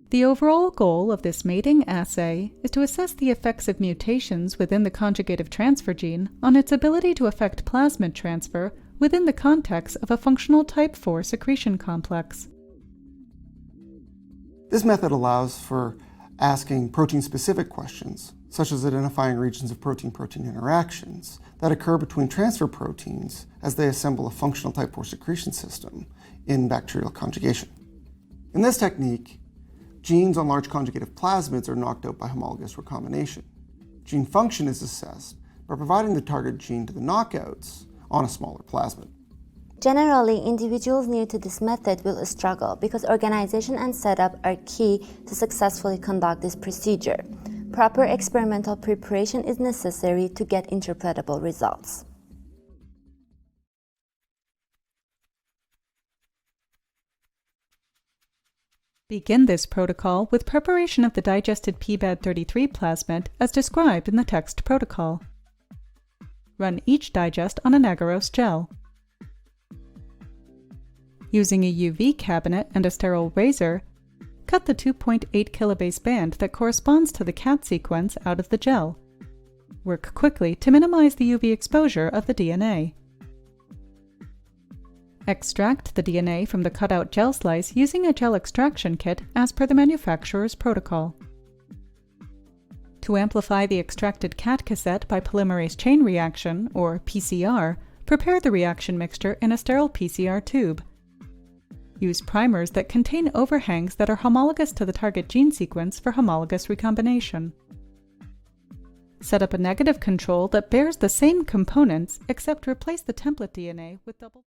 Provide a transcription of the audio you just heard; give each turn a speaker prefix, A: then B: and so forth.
A: The overall goal of this mating assay is to assess the effects of mutations within the conjugative transfer gene on its ability to affect plasmid transfer within the context of a functional type 4 secretion complex.
B: This method allows for asking protein-specific questions, such as identifying regions of protein-protein interactions that occur between transfer proteins as they assemble a functional type 4 secretion system in bacterial conjugation. In this technique, genes on large conjugative plasmids are knocked out by homologous recombination. Gene function is assessed by providing the target gene to the knockouts on a smaller plasmid.
C: Generally, individuals new to this method will struggle because organization and setup are key to successfully conduct this procedure. Proper experimental preparation is necessary to get interpretable results.
A: Begin this protocol with preparation of the digested PBAD33 plasmid as described in the text protocol. Run each digest on an agarose gel. Using a UV cabinet and a sterile razor, cut the 2.8 kilobase band that corresponds to the cat sequence out of the gel. Work quickly to minimize the UV exposure of the DNA. Extract the DNA from the cutout gel slice using a gel extraction kit as per the manufacturer's protocol. To amplify the extracted cat cassette by polymerase chain reaction, or PCR, prepare the reaction mixture in a sterile PCR tube. Use primers that contain overhangs that are homologous to the target gene sequence for homologous recombination. Set up a negative control that bears the same components except replace the template DNA with double